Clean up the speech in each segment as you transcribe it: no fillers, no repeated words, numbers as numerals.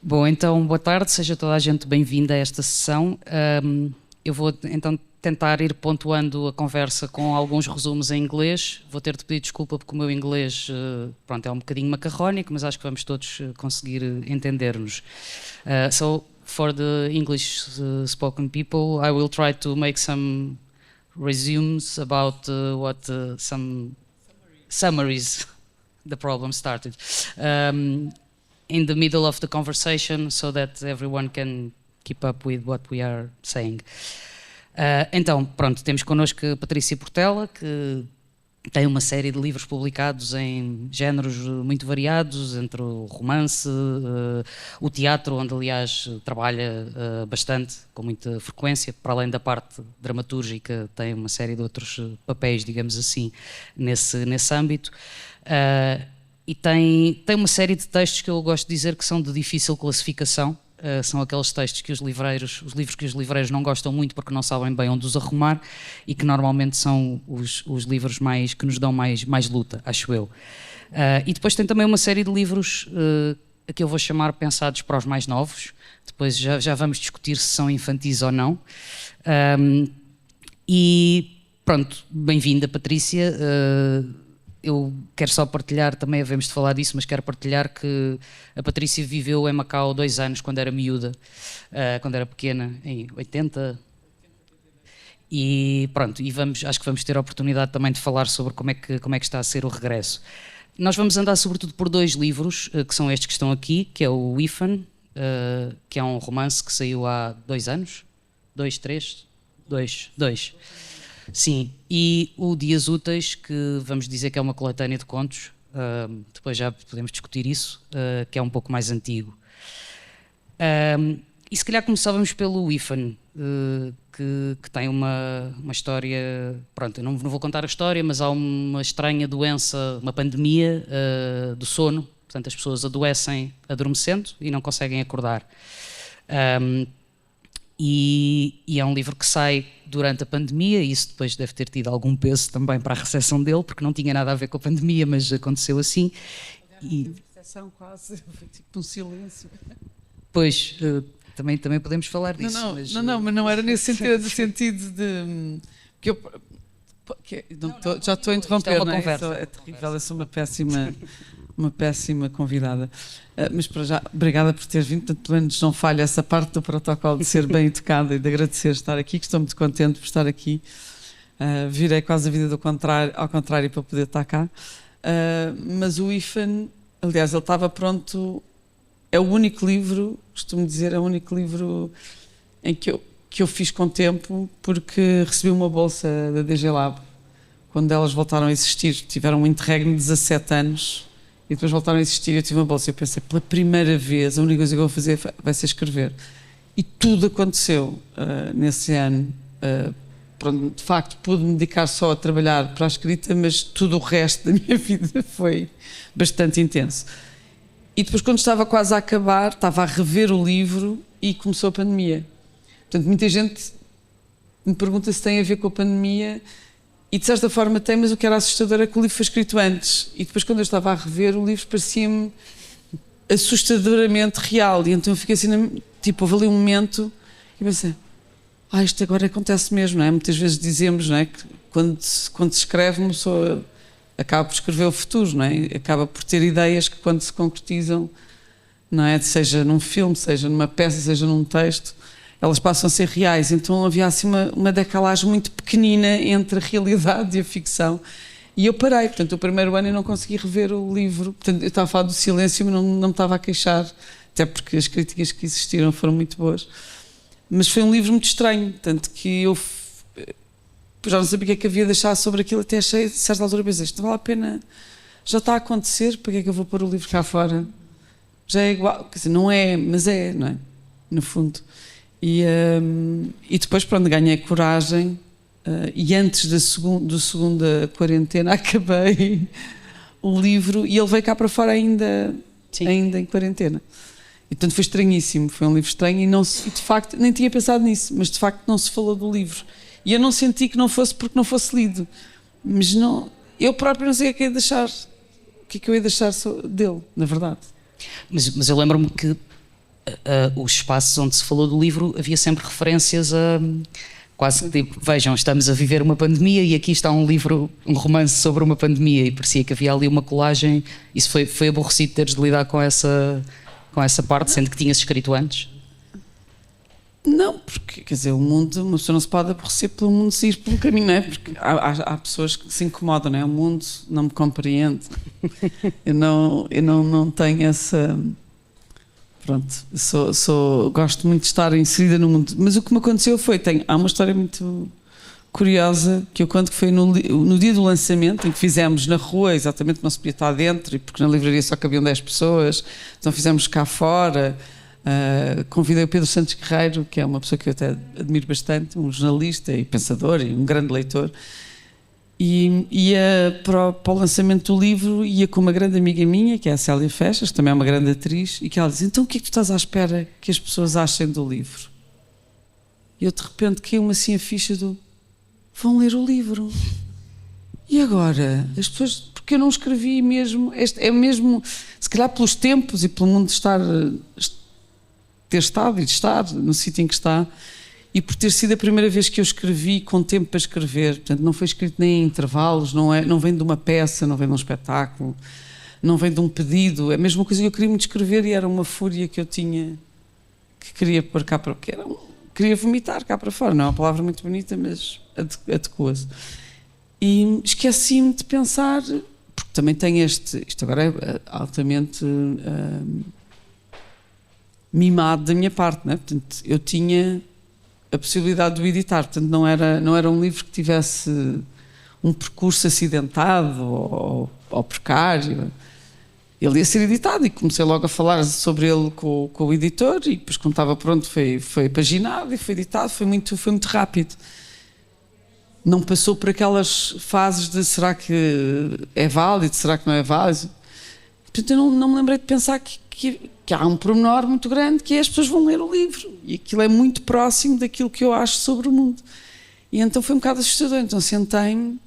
Bom, então, boa tarde, seja toda a gente bem-vinda a esta sessão. Eu vou então tentar ir pontuando a conversa com alguns resumos em inglês. Vou ter de pedir desculpa porque o meu inglês, pronto, é um bocadinho macarrónico, mas acho que vamos todos conseguir entender-nos. So, for the English spoken people, I will try to make some resumes about some summaries. The problem started. In the middle of the conversation so that everyone can keep up with what we are saying. Então, pronto, temos connosco a Patrícia Portela, que tem uma série de livros publicados em géneros muito variados, entre o romance, o teatro, onde aliás trabalha bastante, com muita frequência, para além da parte dramatúrgica, tem uma série de outros papéis, digamos assim, nesse âmbito. E tem uma série de textos que eu gosto de dizer que são de difícil classificação. São aqueles textos que os livros que os livreiros não gostam muito porque não sabem bem onde os arrumar e que normalmente são os livros que nos dão mais luta, acho eu. E depois tem também uma série de livros que eu vou chamar pensados para os mais novos. Depois já vamos discutir se são infantis ou não. E pronto, bem-vinda, Patrícia. Eu quero só partilhar, também havemos de falar disso, mas quero partilhar que a Patrícia viveu em Macau 2 anos quando era miúda, quando era pequena, em 80. E pronto, acho que vamos ter a oportunidade também de falar sobre como é que está a ser o regresso. Nós vamos andar sobretudo por 2 livros, que são estes que estão aqui, que é o Ifan, que é um romance que saiu há 2 anos, 2, 3, 2. Sim, e o Dias Úteis, que vamos dizer que é uma coletânea de contos, depois já podemos discutir isso, que é um pouco mais antigo. E se calhar começávamos pelo Ifan, que tem uma história, pronto, eu não vou contar a história, mas há uma estranha doença, uma pandemia do sono, portanto as pessoas adoecem adormecendo e não conseguem acordar. E é um livro que sai durante a pandemia, e isso depois deve ter tido algum peso também para a recepção dele, porque não tinha nada a ver com a pandemia, mas aconteceu assim. E a recepção quase foi tipo um silêncio. Pois, também podemos falar disso. Mas não era nesse sentido de... já estou a interromper, é uma conversa. É terrível, eu sou uma péssima convidada. Mas para já, obrigada por ter vindo, portanto, pelo menos não falha essa parte do protocolo de ser bem educada e de agradecer estar aqui, que estou muito contente por estar aqui. Virei quase a vida ao contrário para poder estar cá. Mas o Ifan, aliás, ele estava pronto, é o único livro, costumo dizer, é o único livro em que eu fiz com tempo, porque recebi uma bolsa da DG Lab, quando elas voltaram a existir, tiveram um interregno de 17 anos, e depois voltaram a existir e eu tive uma bolsa. Eu pensei, pela primeira vez, a única coisa que eu vou fazer vai ser escrever. E tudo aconteceu nesse ano. De facto, pude-me dedicar só a trabalhar para a escrita, mas tudo o resto da minha vida foi bastante intenso. E depois, quando estava quase a acabar, estava a rever o livro e começou a pandemia. Portanto, muita gente me pergunta se tem a ver com a pandemia. E de certa forma tem, mas o que era assustador é que o livro foi escrito antes. E depois, quando eu estava a rever, o livro parecia-me assustadoramente real. E então eu fiquei assim, tipo, houve ali um momento e pensei, isto agora acontece mesmo, não é? Muitas vezes dizemos, não é, que quando se escreve, uma pessoa acaba por escrever o futuro, não é? Acaba por ter ideias que, quando se concretizam, não é? Seja num filme, seja numa peça, seja num texto, elas passam a ser reais. Então havia assim uma decalagem muito pequenina entre a realidade e a ficção. E eu parei. Portanto, o primeiro ano eu não consegui rever o livro. Portanto, eu estava a falar do silêncio, mas não me estava a queixar, até porque as críticas que existiram foram muito boas. Mas foi um livro muito estranho, tanto que eu já não sabia o que é que havia de deixar sobre aquilo, até achei, a certa altura, pensei, isto não vale a pena, já está a acontecer, para que é que eu vou pôr o livro cá fora? Já é igual, quer dizer, não é, mas é, não é? No fundo. E depois, pronto, ganhei coragem e antes da segunda quarentena acabei o livro e ele veio cá para fora ainda em quarentena. E portanto foi estranhíssimo, foi um livro estranho e de facto, nem tinha pensado nisso, mas de facto não se falou do livro. E eu não senti que não fosse porque não fosse lido. Mas não, eu próprio não sei o que é que ia deixar, o que é que eu ia deixar dele, na verdade. Mas eu lembro-me que os espaços onde se falou do livro havia sempre referências a quase que tipo, vejam, estamos a viver uma pandemia e aqui está um livro, um romance sobre uma pandemia, e parecia que havia ali uma colagem. Isso foi aborrecido teres de lidar com essa parte, sendo que tinhas escrito antes? Não, porque, quer dizer, o mundo, uma pessoa não se pode aborrecer pelo mundo se ir por um caminho, não é? Porque há pessoas que se incomodam, não é? O mundo não me compreende. Eu não tenho essa... Pronto, gosto muito de estar inserida no mundo. Mas o que me aconteceu foi, há uma história muito curiosa, que eu conto que foi no dia do lançamento, em que fizemos na rua, exatamente não se podia estar dentro, e porque na livraria só cabiam 10 pessoas, então fizemos cá fora. Convidei o Pedro Santos Guerreiro, que é uma pessoa que eu até admiro bastante, um jornalista e pensador e um grande leitor, e ia para o lançamento do livro, ia com uma grande amiga minha, que é a Célia Festas, que também é uma grande atriz, e que ela diz: então o que é que tu estás à espera que as pessoas achem do livro? E eu de repente caiu-me assim a ficha do: vão ler o livro. E agora? As pessoas... Porque eu não escrevi mesmo, é mesmo, se calhar pelos tempos e pelo mundo ter estado e de estar no sítio em que está, e por ter sido a primeira vez que eu escrevi com tempo para escrever. Portanto, não foi escrito nem em intervalos, não vem de uma peça, não vem de um espetáculo, não vem de um pedido. É a mesma coisa que eu queria muito escrever, e era uma fúria que eu tinha, que queria pôr cá para... queria vomitar cá para fora. Não é uma palavra muito bonita, mas adequa-se. E esqueci-me de pensar, porque também tem isto agora é altamente... mimado da minha parte, não é? Portanto, eu tinha a possibilidade de o editar, portanto não era um livro que tivesse um percurso acidentado ou precário. Ele ia ser editado e comecei logo a falar sobre ele com o editor, e depois quando estava pronto foi paginado e foi editado, foi muito rápido. Não passou por aquelas fases de será que é válido, será que não é válido. Portanto, eu não me lembrei de pensar que há um pormenor muito grande, que é as pessoas vão ler o livro, e aquilo é muito próximo daquilo que eu acho sobre o mundo. E então foi um bocado assustador. Então sentei-me,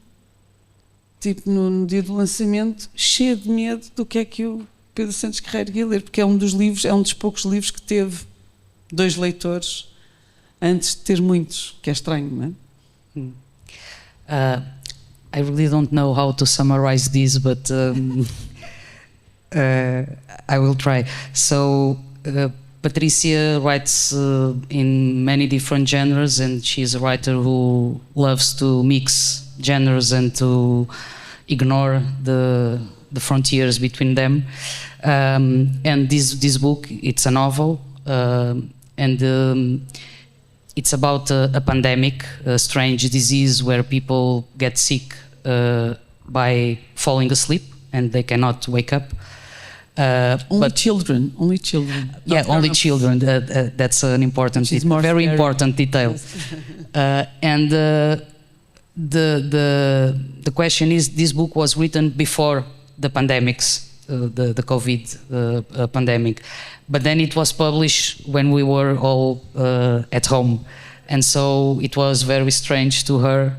tipo no dia do lançamento, cheio de medo do que é que o Pedro Santos Guerreiro ia ler, porque é um dos poucos livros que teve 2 leitores antes de ter muitos, que é estranho, não é? I really don't know how to summarize this, but I will try. So, Patricia writes in many different genres, and she's a writer who loves to mix genres and to ignore the frontiers between them. And this book, it's a novel, and it's about a pandemic, a strange disease where people get sick by falling asleep and they cannot wake up. Only children. Yeah, only children. That's an important, very important detail. And the question is, this book was written before the pandemics, the COVID pandemic, but then it was published when we were all at home, and so it was very strange to her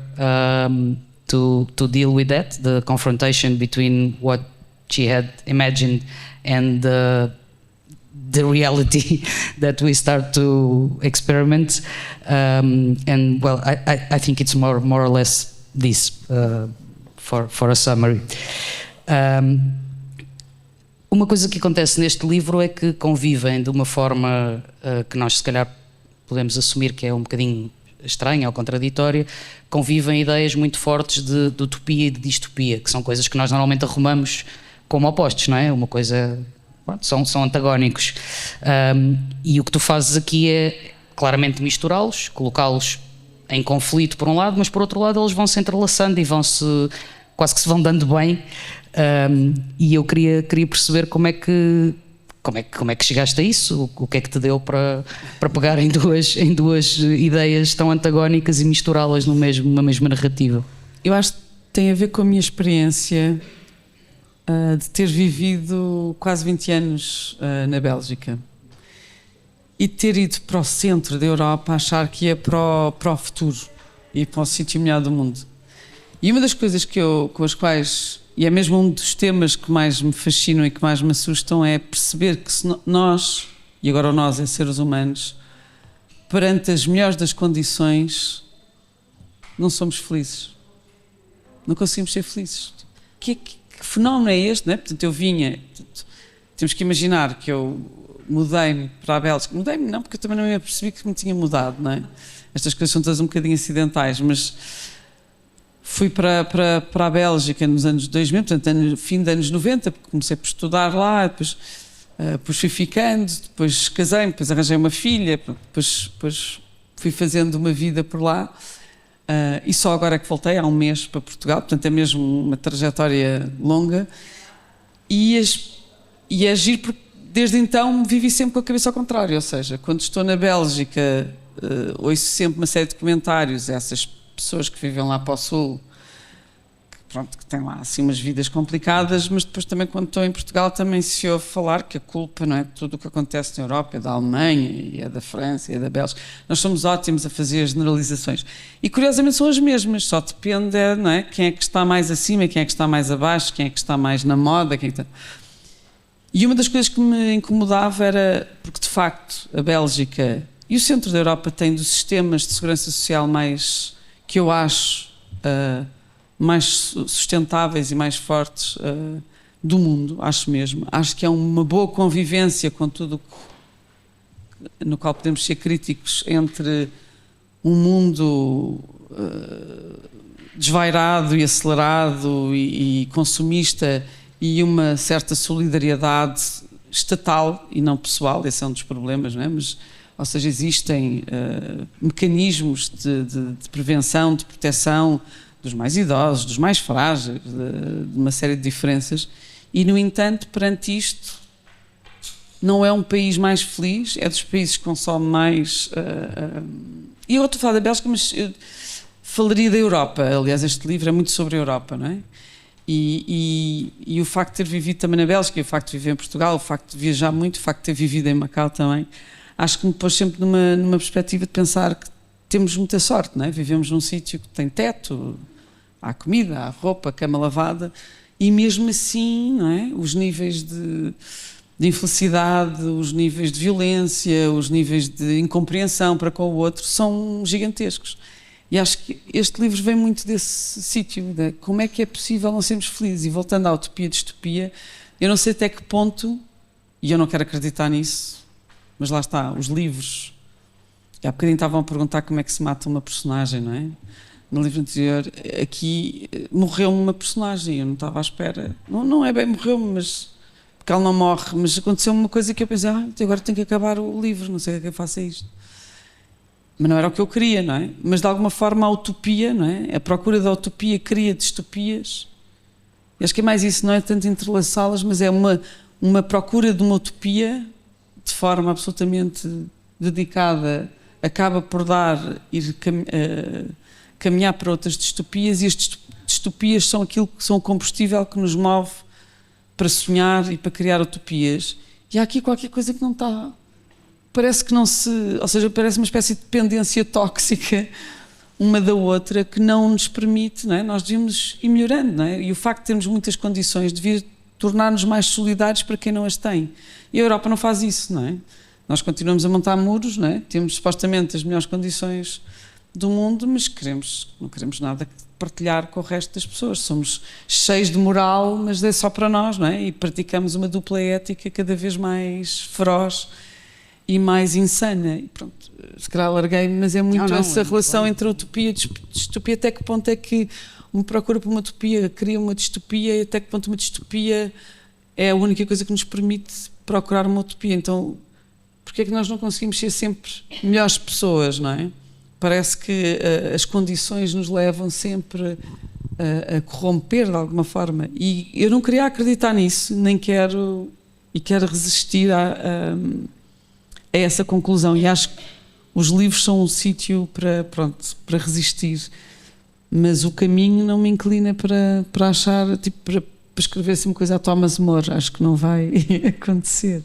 to deal with that, the confrontation between what she had imagined and the reality that we start to experiment. And well, I think it's more or less this for a summary. Uma coisa que acontece neste livro é que convivem de uma forma que nós se calhar podemos assumir que é um bocadinho estranha ou contraditória, convivem ideias muito fortes de utopia e de distopia, que são coisas que nós normalmente arrumamos como opostos, não é? Uma coisa... São antagónicos. E o que tu fazes aqui é claramente misturá-los, colocá-los em conflito por um lado, mas por outro lado eles vão se entrelaçando e quase que se vão dando bem. E eu queria perceber como é que chegaste a isso, o que é que te deu para pegar em duas ideias tão antagónicas e misturá-las numa mesma narrativa. Eu acho que tem a ver com a minha experiência de ter vivido quase 20 anos na Bélgica e ter ido para o centro da Europa a achar que ia para o futuro e para o sítio melhor do mundo. E uma das coisas com as quais, e é mesmo um dos temas que mais me fascinam e que mais me assustam, é perceber que se nós, e agora o nós é seres humanos, perante as melhores das condições, não somos felizes. Não conseguimos ser felizes. Que fenómeno é este, não é? Portanto, eu vinha... Temos que imaginar que eu mudei-me para a Bélgica. Mudei-me não, porque eu também não me apercebi que me tinha mudado, não é? Estas coisas são todas um bocadinho acidentais, mas fui para a Bélgica nos anos 2000, portanto, fim dos anos 90, porque comecei por estudar lá, depois fui ficando, depois casei-me, depois arranjei uma filha, depois fui fazendo uma vida por lá. E só agora é que voltei, há um mês, para Portugal, portanto é mesmo uma trajetória longa. E é giro porque desde então vivi sempre com a cabeça ao contrário, ou seja, quando estou na Bélgica ouço sempre uma série de comentários, essas pessoas que vivem lá para o sul, que têm lá assim umas vidas complicadas, mas depois também quando estou em Portugal também se ouve falar que a culpa não é de tudo o que acontece na Europa, é da Alemanha, e é da França, e é da Bélgica. Nós somos ótimos a fazer as generalizações. E curiosamente são as mesmas, só depende, não é? Quem é que está mais acima, quem é que está mais abaixo, quem é que está mais na moda, quem é que está... E uma das coisas que me incomodava era, porque de facto a Bélgica e o centro da Europa têm dos sistemas de segurança social mais, que eu acho, mais sustentáveis e mais fortes do mundo, acho mesmo. Acho que é uma boa convivência com tudo no qual podemos ser críticos entre um mundo desvairado e acelerado e consumista e uma certa solidariedade estatal e não pessoal, esse é um dos problemas, não é? Mas, ou seja, existem mecanismos de prevenção, de proteção dos mais idosos, dos mais frágeis, de uma série de diferenças, e no entanto, perante isto, não é um país mais feliz, é dos países que consomem mais... E eu estou a falar da Bélgica, mas eu falaria da Europa. Aliás, este livro é muito sobre a Europa, não é? E o facto de ter vivido também na Bélgica, o facto de viver em Portugal, o facto de viajar muito, o facto de ter vivido em Macau também, acho que me pôs sempre numa perspectiva de pensar que temos muita sorte, não é? Vivemos num sítio que tem teto, há comida, há roupa, cama lavada, e mesmo assim, não é? Os níveis de infelicidade, os níveis de violência, os níveis de incompreensão para com o outro são gigantescos. E acho que este livro vem muito desse sítio, de como é que é possível não sermos felizes. E voltando à utopia e distopia, eu não sei até que ponto, e eu não quero acreditar nisso, mas lá está, os livros, há bocadinho estavam a perguntar como é que se mata uma personagem, não é? No livro anterior, aqui morreu-me uma personagem, eu não estava à espera, não é bem morreu-me, mas porque ela não morre, mas aconteceu-me uma coisa que eu pensei, agora tenho que acabar o livro, não sei o que é que eu faço a isto. Mas não era o que eu queria, não é? Mas de alguma forma a utopia, não é? A procura da utopia cria distopias. E acho que é mais isso, não é tanto entrelaçá-las, mas é uma procura de uma utopia de forma absolutamente dedicada, acaba por ir caminhar para outras distopias, e as distopias são aquilo que são o combustível que nos move para sonhar e para criar utopias. E há aqui qualquer coisa que não está... Parece que não se... Ou seja, parece uma espécie de dependência tóxica uma da outra que não nos permite, não é? Nós devíamos ir melhorando, não é? E o facto de termos muitas condições devia tornar-nos mais solidários para quem não as tem. E a Europa não faz isso, não é? Nós continuamos a montar muros, não é? Temos supostamente as melhores condições do mundo, mas não queremos nada partilhar com o resto das pessoas. Somos cheios de moral, mas é só para nós, não é? E praticamos uma dupla ética cada vez mais feroz e mais insana. E pronto, se calhar larguei-me, mas é muito essa relação entre a utopia e distopia. Até que ponto é que uma procura por uma utopia cria uma distopia, e até que ponto uma distopia é a única coisa que nos permite procurar uma utopia. Então, porque é que nós não conseguimos ser sempre melhores pessoas, não é? Parece que as condições nos levam sempre a corromper de alguma forma. E eu não queria acreditar nisso, nem quero, e quero resistir a essa conclusão. E acho que os livros são um sítio para resistir. Mas o caminho não me inclina para achar, tipo, para escrever assim uma coisa a Thomas More. Acho que não vai acontecer.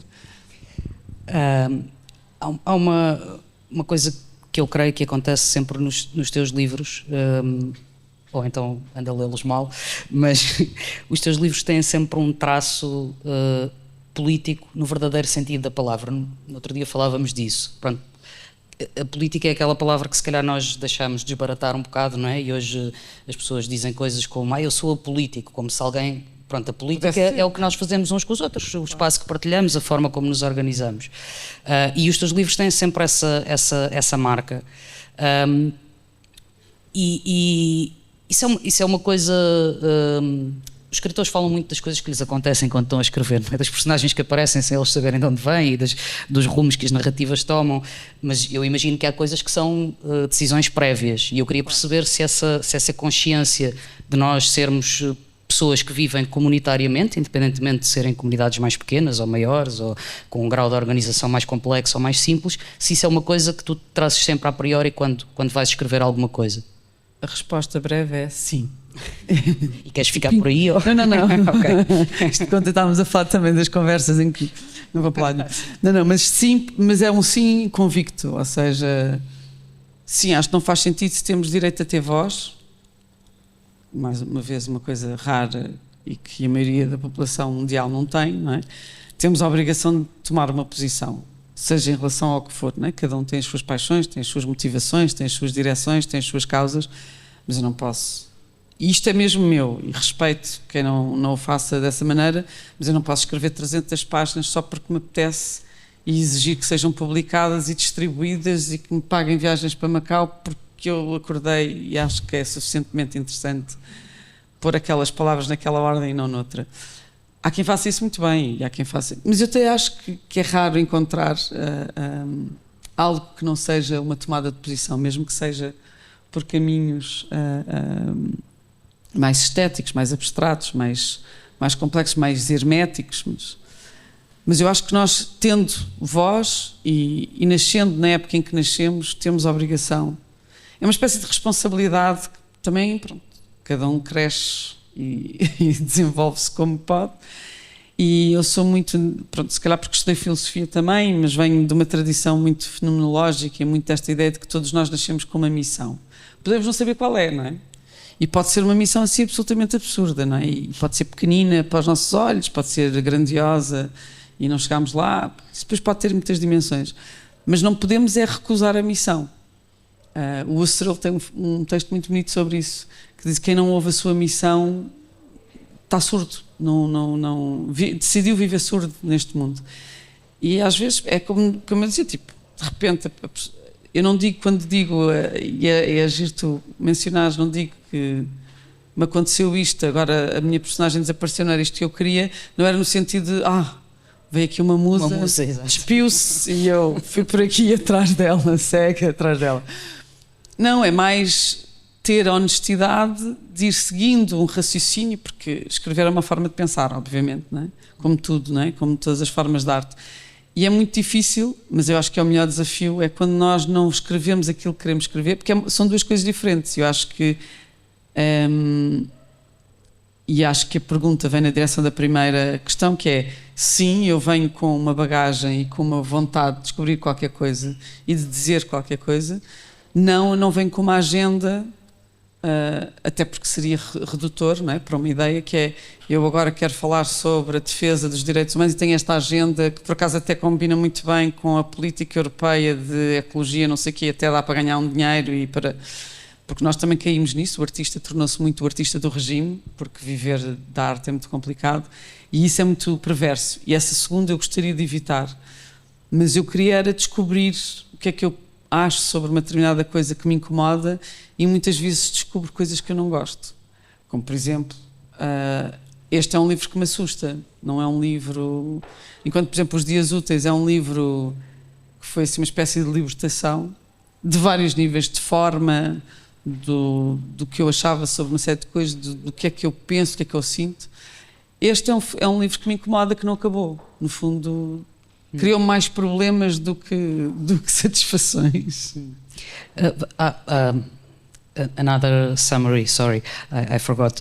Há uma coisa que eu creio que acontece sempre nos teus livros, ou então anda a lê-los mal, mas os teus livros têm sempre um traço político no verdadeiro sentido da palavra. No outro dia falávamos disso. Pronto, a política é aquela palavra que se calhar nós deixamos desbaratar um bocado, não é? E hoje as pessoas dizem coisas como eu sou apolítico, como se alguém... Pronto, a política é o que nós fazemos uns com os outros, o espaço que partilhamos, a forma como nos organizamos. E os teus livros têm sempre essa marca. Isso é uma coisa... os escritores falam muito das coisas que lhes acontecem quando estão a escrever, não é? Das personagens que aparecem sem eles saberem de onde vêm e dos rumos que as narrativas tomam, mas eu imagino que há coisas que são decisões prévias, e eu queria perceber se essa consciência de nós sermos pessoas que vivem comunitariamente, independentemente de serem comunidades mais pequenas ou maiores, ou com um grau de organização mais complexo ou mais simples, se isso é uma coisa que tu trazes sempre a priori quando vais escrever alguma coisa. A resposta breve é sim. E queres ficar por aí? Ou... Não. Okay. Quando estávamos a falar também das conversas em que... Não vou falar. Não, mas sim, mas é um sim convicto, ou seja, sim, acho que não faz sentido se temos direito a ter voz, mais uma vez uma coisa rara e que a maioria da população mundial não tem, não é? Temos a obrigação de tomar uma posição, seja em relação ao que for, não é? Cada um tem as suas paixões, tem as suas motivações, tem as suas direções, tem as suas causas, mas eu não posso... E isto é mesmo meu, e respeito quem não o faça dessa maneira, mas eu não posso escrever 300 páginas só porque me apetece e exigir que sejam publicadas e distribuídas e que me paguem viagens para Macau porque eu acordei e acho que é suficientemente interessante pôr aquelas palavras naquela ordem e não noutra. Há quem faça isso muito bem, e há quem faça... Mas eu até acho que é raro encontrar algo que não seja uma tomada de posição, mesmo que seja por caminhos... mais estéticos, mais abstratos, mais complexos, mais herméticos, mas eu acho que nós, tendo voz e nascendo na época em que nascemos, temos a obrigação. É uma espécie de responsabilidade que também, pronto, cada um cresce e desenvolve-se como pode. E eu sou muito, pronto, se calhar porque estudei filosofia também, mas venho de uma tradição muito fenomenológica e muito desta ideia de que todos nós nascemos com uma missão. Podemos não saber qual é, não é? E pode ser uma missão assim absolutamente absurda, não é? E pode ser pequenina para os nossos olhos, pode ser grandiosa e não chegámos lá. Isso depois pode ter muitas dimensões. Mas não podemos é recusar a missão. O Husserl tem um texto muito bonito sobre isso, que diz que quem não ouve a sua missão está surdo, decidiu viver surdo neste mundo. E às vezes é como eu dizia, tipo, de repente... Eu não digo, quando digo, e é agir tu mencionares, não digo que me aconteceu isto, agora a minha personagem desapareceu, não era isto que eu queria, não era no sentido de, veio aqui uma musa despiu-se e eu fui por aqui atrás dela, cega atrás dela. Não, é mais ter a honestidade de ir seguindo um raciocínio, porque escrever é uma forma de pensar, obviamente, não é? Como tudo, não é? Como todas as formas de arte. E é muito difícil, mas eu acho que é o melhor desafio, é quando nós não escrevemos aquilo que queremos escrever, porque são duas coisas diferentes. Eu acho que... e acho que a pergunta vem na direção da primeira questão, que é, sim, eu venho com uma bagagem e com uma vontade de descobrir qualquer coisa e de dizer qualquer coisa. Não, eu não venho com uma agenda... até porque seria redutor, não é? Para uma ideia que é, eu agora quero falar sobre a defesa dos direitos humanos e tenho esta agenda que por acaso até combina muito bem com a política europeia de ecologia, não sei o quê, até dá para ganhar um dinheiro e porque nós também caímos nisso, o artista tornou-se muito o artista do regime, porque viver da arte é muito complicado e isso é muito perverso, e essa segunda eu gostaria de evitar, mas eu queria era descobrir o que é que eu acho sobre uma determinada coisa que me incomoda e muitas vezes descubro coisas que eu não gosto. Como, por exemplo, este é um livro que me assusta. Não é um livro... Enquanto, por exemplo, Os Dias Úteis é um livro que foi assim, uma espécie de libertação de vários níveis, de forma, do que eu achava sobre uma série de coisas, do que é que eu penso, do que é que eu sinto. Este é um livro que me incomoda, que não acabou. No fundo... criou mais problemas do que satisfações. Another summary, sorry, I forgot.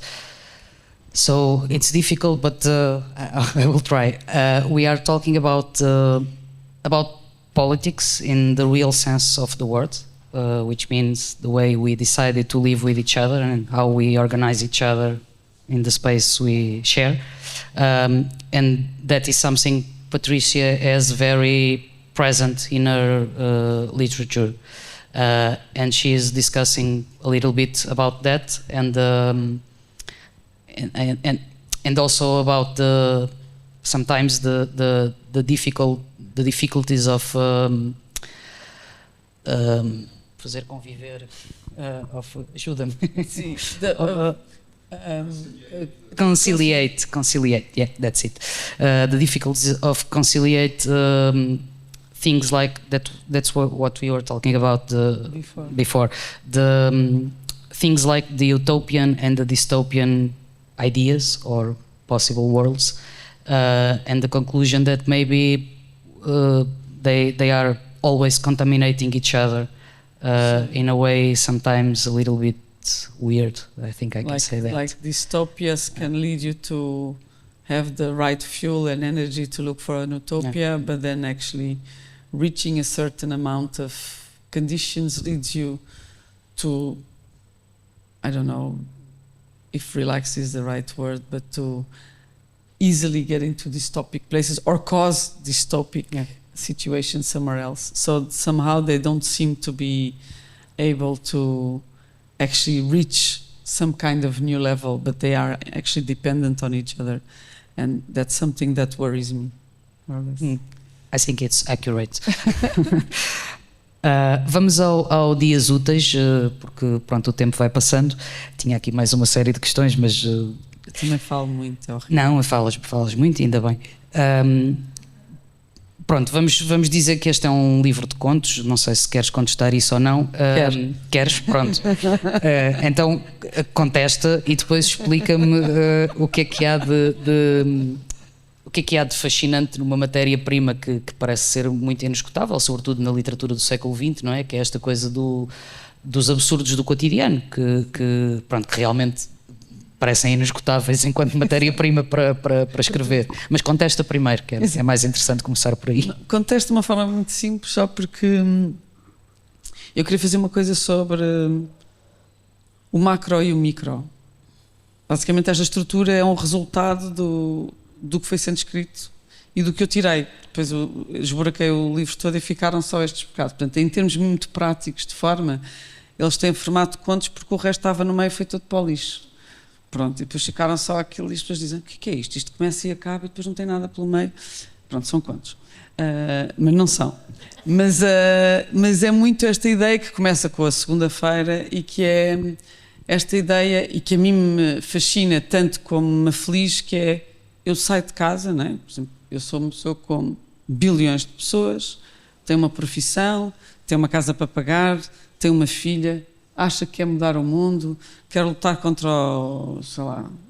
So it's difficult, but I will try. We are talking about politics in the real sense of the word, which means the way we decided to live with each other and how we organize each other in the space we share, and that is something Patricia has very present in her literature, and she is discussing a little bit about that, and also about sometimes the difficulties of fazer conviver, ajuda-me. Sim, conciliate, yeah, that's it. The difficulties of conciliate things like that. That's what we were talking about before. The things like the utopian and the dystopian ideas or possible worlds, and the conclusion that maybe they are always contaminating each other in a way sometimes a little bit weird. I think I can say that. Like dystopias can lead you to have the right fuel and energy to look for an utopia, but then actually reaching a certain amount of conditions leads you to, I don't know if relax is the right word, but to easily get into dystopic places or cause dystopic situations somewhere else. So somehow they don't seem to be able to actually reach some kind of new level, but they are actually dependent on each other. And that's something that worries me, more or less. I think it's accurate. Vamos ao Dias Úteis, porque pronto, o tempo vai passando. Tinha aqui mais uma série de questões, mas... Eu também falo muito, é horrível. Não, falas muito, ainda bem. Pronto, vamos dizer que este é um livro de contos, não sei se queres contestar isso ou não. Queres? Pronto. Então contesta e depois explica-me o que é que há o que é que há de fascinante numa matéria-prima que parece ser muito inesgotável, sobretudo na literatura do século XX, não é? Que é esta coisa dos absurdos do cotidiano, que realmente parecem inesgotáveis enquanto matéria-prima para escrever. Mas contesta primeiro, que é mais interessante começar por aí. Contesto de uma forma muito simples, só porque eu queria fazer uma coisa sobre o macro e o micro. Basicamente esta estrutura é um resultado do que foi sendo escrito e do que eu tirei. Depois eu esburaquei o livro todo e ficaram só estes bocados. Portanto, em termos muito práticos de forma, eles têm formato de contos porque o resto estava no meio, foi todo para o lixo. Pronto, e depois ficaram só aquilo e as pessoas dizem: o que é isto? Isto começa e acaba e depois não tem nada pelo meio. Pronto, são contos. Mas não são. Mas é muito esta ideia que começa com a segunda-feira e que é esta ideia e que a mim me fascina tanto como me aflige, que é: eu saio de casa, não é? Por exemplo, eu sou uma pessoa com bilhões de pessoas, tenho uma profissão, tenho uma casa para pagar, tenho uma filha, acha que quer mudar o mundo, quer lutar contra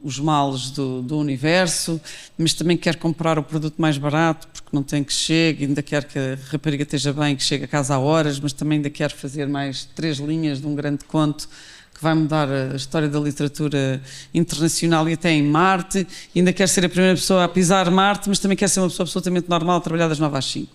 os males do universo, mas também quer comprar o produto mais barato porque não tem que chegue, ainda quer que a rapariga esteja bem, que chegue a casa a horas, mas também ainda quer fazer mais 3 linhas de um grande conto que vai mudar a história da literatura internacional e até em Marte, e ainda quer ser a primeira pessoa a pisar Marte, mas também quer ser uma pessoa absolutamente normal a trabalhar das 9 às 5.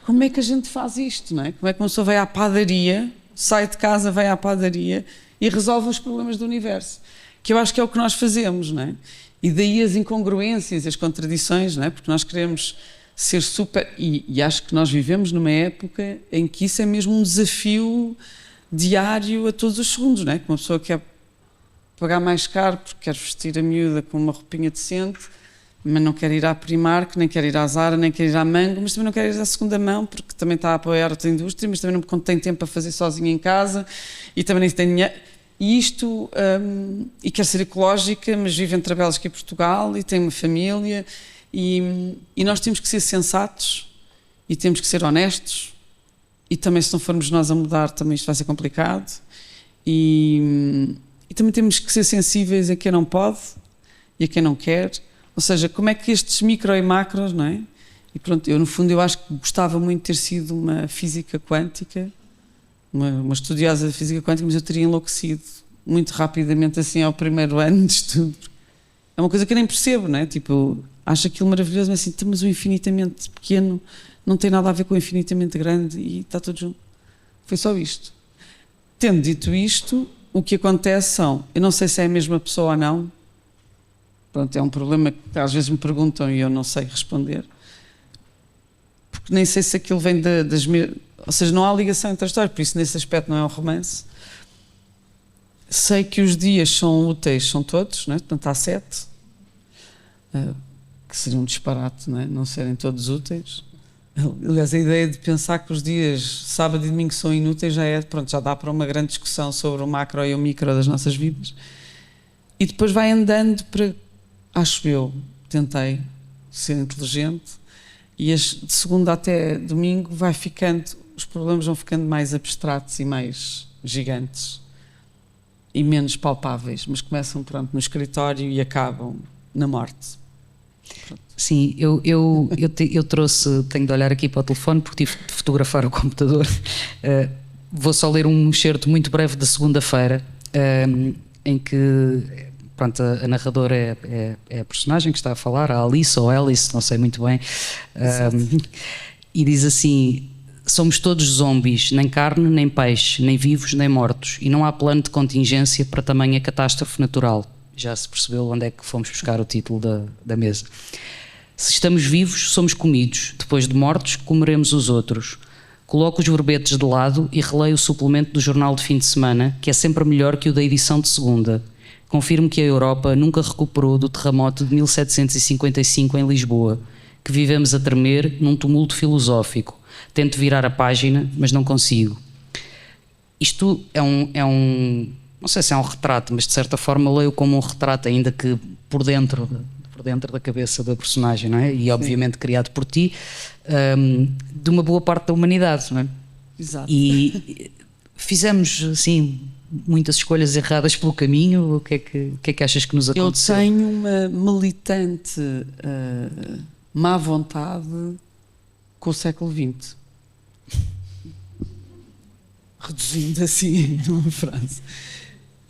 Como é que a gente faz isto, não é? Como é que uma pessoa vai à padaria, sai de casa, vai à padaria e resolve os problemas do universo? Que eu acho que é o que nós fazemos, não é? E daí as incongruências, as contradições, não é? Porque nós queremos ser super... E acho que nós vivemos numa época em que isso é mesmo um desafio diário a todos os segundos, não é? Que uma pessoa quer pagar mais caro porque quer vestir a miúda com uma roupinha decente, mas não quer ir à Primark, nem quer ir à Zara, nem quer ir à Mango, mas também não quer ir à segunda mão porque também está a apoiar outra indústria, mas também não tem tempo para fazer sozinha em casa e também nem tem dinheiro. E isto, e quer ser ecológica, mas vive entre Bélgica e Portugal e tem uma família, e nós temos que ser sensatos e temos que ser honestos. E também, se não formos nós a mudar, também isto vai ser complicado. E também temos que ser sensíveis a quem não pode e a quem não quer. Ou seja, como é que estes micro e macros, não é? E pronto, eu no fundo eu acho que gostava muito de ter sido uma física quântica, uma estudiosa de física quântica, mas eu teria enlouquecido muito rapidamente assim ao primeiro ano de estudo. É uma coisa que eu nem percebo, não é? Tipo, eu acho aquilo maravilhoso, mas assim, mas o infinitamente pequeno não tem nada a ver com o infinitamente grande e está tudo junto. Foi só isto. Tendo dito isto, o que acontece eu não sei se é a mesma pessoa ou não, Pronto, é um problema que às vezes me perguntam e eu não sei responder. Porque nem sei se aquilo vem das minhas... Ou seja, não há ligação entre as histórias, por isso nesse aspecto não é um romance. Sei que os dias são úteis, são todos, não é? Portanto há 7, que seria um disparate, não é? Não serem todos úteis. Aliás, a ideia de pensar que os dias sábado e domingo são inúteis já dá para uma grande discussão sobre o macro e o micro das nossas vidas. E depois vai andando para, acho eu, tentei ser inteligente, e de segunda até domingo os problemas vão ficando mais abstratos e mais gigantes e menos palpáveis, mas começam, pronto, no escritório e acabam na morte. Pronto. Sim, eu trouxe, tenho de olhar aqui para o telefone porque tive de fotografar o computador. Vou só ler um excerto muito breve da segunda-feira, em que, pronto, a narradora é a personagem que está a falar, a Alice ou Alice, não sei muito bem, e diz assim: somos todos zombies, nem carne, nem peixe, nem vivos, nem mortos, e não há plano de contingência para tamanha catástrofe natural. Já se percebeu onde é que fomos buscar o título da mesa. Se estamos vivos, somos comidos. Depois de mortos, comeremos os outros. Coloco os verbetes de lado e releio o suplemento do jornal de fim de semana, que é sempre melhor que o da edição de segunda. Confirmo que a Europa nunca recuperou do terremoto de 1755 em Lisboa, que vivemos a tremer num tumulto filosófico. Tento virar a página, mas não consigo. Isto é um não sei se é um retrato, mas de certa forma leio como um retrato, ainda que por dentro da cabeça da personagem, não é? E obviamente criado por ti, de uma boa parte da humanidade, não é? Exato. E fizemos, assim, muitas escolhas erradas pelo caminho. O que é que achas que nos aconteceu? Eu tenho uma militante má vontade com o século XX. Reduzindo assim numa frase.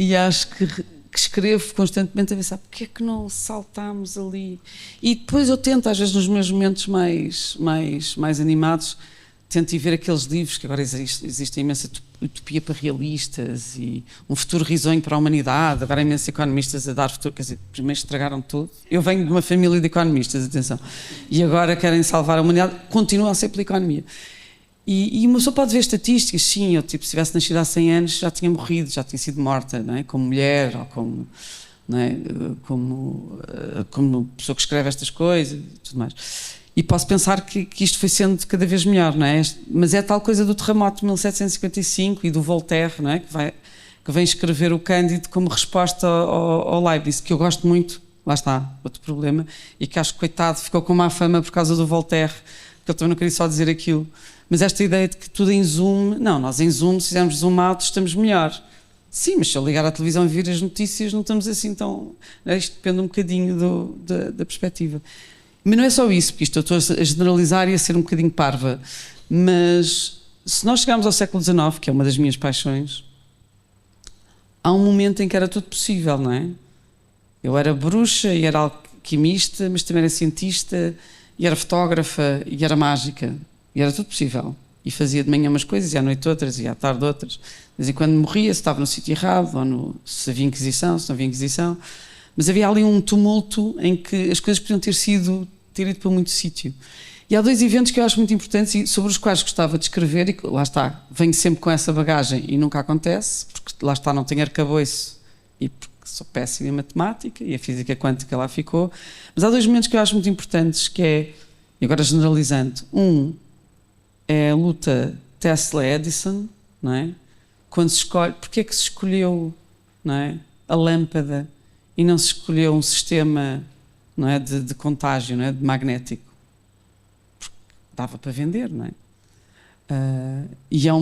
E acho que escrevo constantemente a pensar porque é que não saltámos ali. E depois eu tento, às vezes nos meus momentos mais animados, tento ir ver aqueles livros que agora existe imensa utopia para realistas e um futuro risonho para a humanidade. Agora há imensos economistas a dar futuro, quer dizer, primeiro estragaram tudo. Eu venho de uma família de economistas, atenção, e agora querem salvar a humanidade, continua a ser pela economia. E uma pessoa pode ver estatísticas, sim, eu tipo, se tivesse nascido há 100 anos já tinha morrido, já tinha sido morta, não é? Como mulher ou como, não é? como pessoa que escreve estas coisas e tudo mais. E posso pensar que isto foi sendo cada vez melhor, não é? Mas é tal coisa do terremoto de 1755 e do Voltaire, não é? Que vem escrever o Cândido como resposta ao Leibniz, que eu gosto muito, lá está, outro problema, e que acho que, coitado, ficou com má fama por causa do Voltaire, porque eu também não queria só dizer aquilo. Mas esta ideia de que tudo em zoom, não, nós em zoom, se fizermos zoom out, estamos melhor. Sim, mas se eu ligar à televisão e vir as notícias, não estamos assim tão... Isto depende um bocadinho da perspectiva. Mas não é só isso, porque isto eu estou a generalizar e a ser um bocadinho parva. Mas se nós chegarmos ao século XIX, que é uma das minhas paixões, há um momento em que era tudo possível, não é? Eu era bruxa e era alquimista, mas também era cientista, e era fotógrafa, e era mágica. E era tudo possível. E fazia de manhã umas coisas, e à noite outras, e à tarde outras. De vez em quando morria, se estava no sítio errado, ou se havia Inquisição, se não havia Inquisição. Mas havia ali um tumulto em que as coisas podiam ter ido para muito sítio. E há 2 eventos que eu acho muito importantes e sobre os quais gostava de escrever, e que, lá está, venho sempre com essa bagagem e nunca acontece, porque lá está, não tenho arcabouço e porque sou péssima em matemática e a física quântica lá ficou. Mas há 2 momentos que eu acho muito importantes, que é, e agora generalizando, é a luta Tesla-Edison, não é? Quando se escolhe, porque é que se escolheu, não é, a lâmpada e não se escolheu um sistema, não é, de contágio, não é, de magnético? Porque dava para vender, não é? E é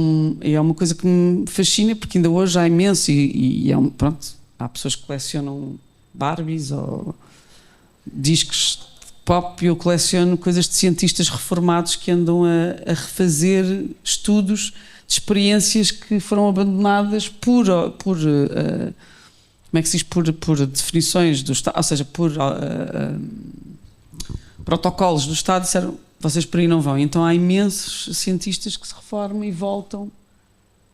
uma coisa que me fascina, porque ainda hoje há imenso pronto, há pessoas que colecionam Barbies ou discos pop, e eu coleciono coisas de cientistas reformados que andam a refazer estudos de experiências que foram abandonadas por como é que se diz, por definições do Estado, ou seja, por protocolos do Estado, disseram, vocês por aí não vão. Então há imensos cientistas que se reformam e voltam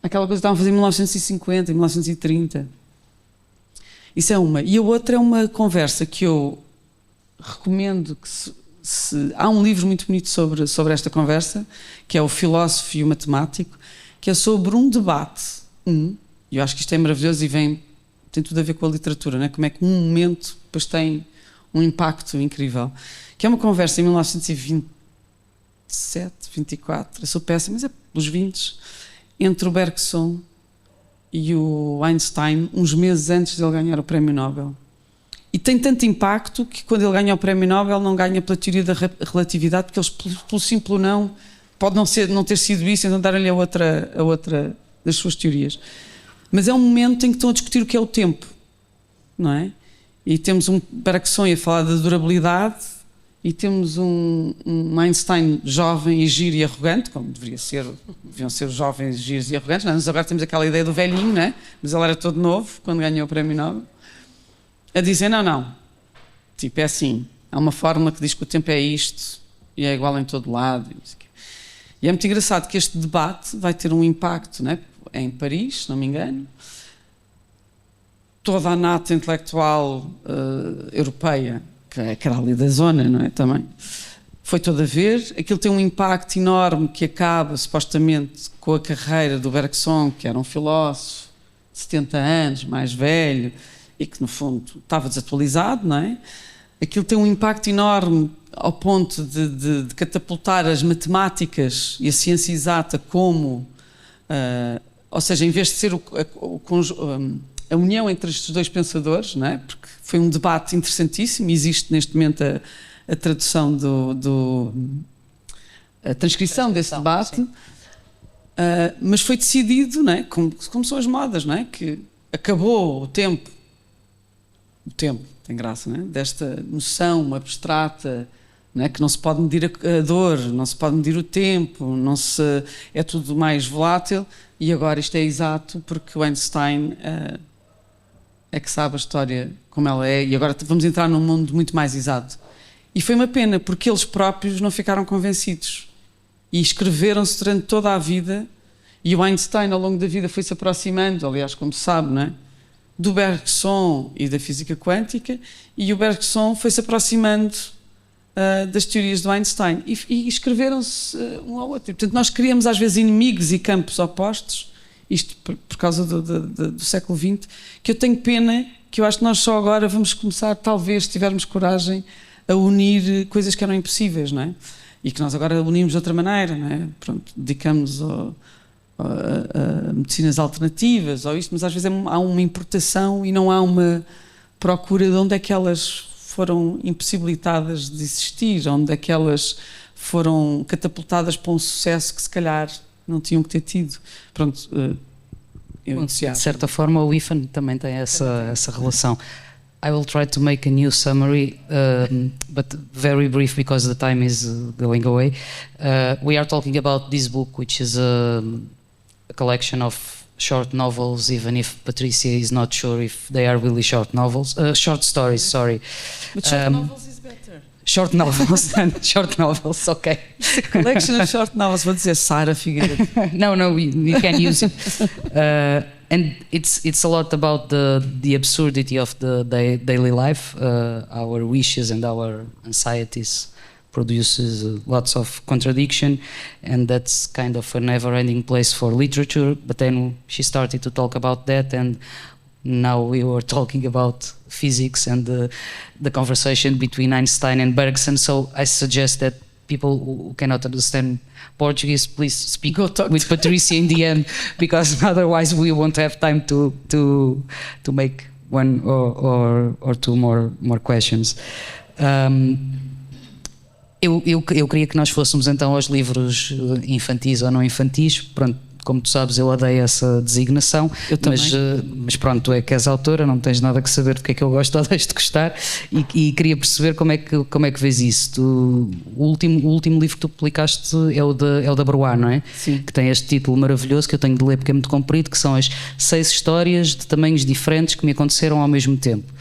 àquela coisa que estavam a fazer em 1950, em 1930. Isso é uma. E a outra é uma conversa que eu recomendo que há um livro muito bonito sobre esta conversa, que é O Filósofo e o Matemático, que é sobre um debate. E eu acho que isto é maravilhoso e tem tudo a ver com a literatura, né? Como é que um momento depois tem um impacto incrível. Que é uma conversa em 1927, 24, eu sou péssima, mas é pelos 20, entre o Bergson e o Einstein, uns meses antes de ele ganhar o Prémio Nobel. E tem tanto impacto que quando ele ganha o Prémio Nobel não ganha pela teoria da relatividade, porque eles, pelo simples não, pode não ter sido isso, então darem-lhe a outra das suas teorias. Mas é um momento em que estão a discutir o que é o tempo, não é? E temos um Bergson a falar da durabilidade e temos um Einstein jovem e giro e arrogante, como deviam ser os jovens giros e arrogantes. Nós agora temos aquela ideia do velhinho, não é? Mas ele era todo novo quando ganhou o Prémio Nobel. A dizer, não, tipo, é assim, há uma fórmula que diz que o tempo é isto e é igual em todo lado. E é muito engraçado que este debate vai ter um impacto, né? É em Paris, se não me engano. Toda a nata intelectual europeia, que era ali da zona, não é, também, foi toda a ver. Aquilo tem um impacto enorme que acaba, supostamente, com a carreira do Bergson, que era um filósofo de 70 anos, mais velho, e que, no fundo, estava desatualizado, não é? Aquilo tem um impacto enorme ao ponto de catapultar as matemáticas e a ciência exata como... ou seja, em vez de ser a união entre estes dois pensadores, não é? Porque foi um debate interessantíssimo, existe neste momento a tradução a transcrição desse debate, mas foi decidido, não é? Como são as modas, não é? Que acabou o tempo, tem graça, não é? Desta noção abstrata, não é? Que não se pode medir a dor, não se pode medir o tempo, é tudo mais volátil, e agora isto é exato porque o Einstein é que sabe a história como ela é, e agora vamos entrar num mundo muito mais exato. E foi uma pena, porque eles próprios não ficaram convencidos e escreveram-se durante toda a vida, e o Einstein ao longo da vida foi-se aproximando, aliás, como se sabe, não é? Do Bergson e da física quântica, e o Bergson foi-se aproximando das teorias do Einstein e escreveram-se um ao outro. E, portanto, nós criamos às vezes inimigos e campos opostos, isto por causa do século XX, que eu tenho pena, que eu acho que nós só agora vamos começar, talvez, se tivermos coragem, a unir coisas que eram impossíveis, não é? E que nós agora unimos de outra maneira, não é? Pronto, dedicamos a medicinas alternativas ou isto, mas às vezes há uma importação e não há uma procura de onde é que elas foram impossibilitadas de existir, onde é que elas foram catapultadas para um sucesso que se calhar não tinham que ter tido. Pronto, de certa forma o IFAN também tem essa relação. I will try to make a new summary, but very brief because the time is going away. We are talking about this book, which is a collection of short novels, even if Patricia is not sure if they are really short novels, short stories, sorry. But short novels is better. Short novels, okay. Collection of short novels, vou dizer Sara Figueiredo. No, we can use it. And it's a lot about the absurdity of the daily life. Our wishes and our anxieties produces lots of contradiction, and that's kind of a never-ending place for literature. But then she started to talk about that, and now we were talking about physics and the conversation between Einstein and Bergson. So I suggest that people who cannot understand Portuguese, please speak with Patricia in the end, because otherwise we won't have time to make one or two more questions. Eu queria que nós fôssemos então aos livros infantis ou não infantis. Pronto, como tu sabes, eu odeio essa designação. Eu também. Mas pronto, tu é que és autora, não tens nada que saber do que é que eu gosto ou deixo de gostar, e queria perceber como é que vês isso. O último livro que tu publicaste é o da Broá, não é? Sim. Que tem este título maravilhoso que eu tenho de ler porque é muito comprido, que são as 6 histórias de tamanhos diferentes que me aconteceram ao mesmo tempo.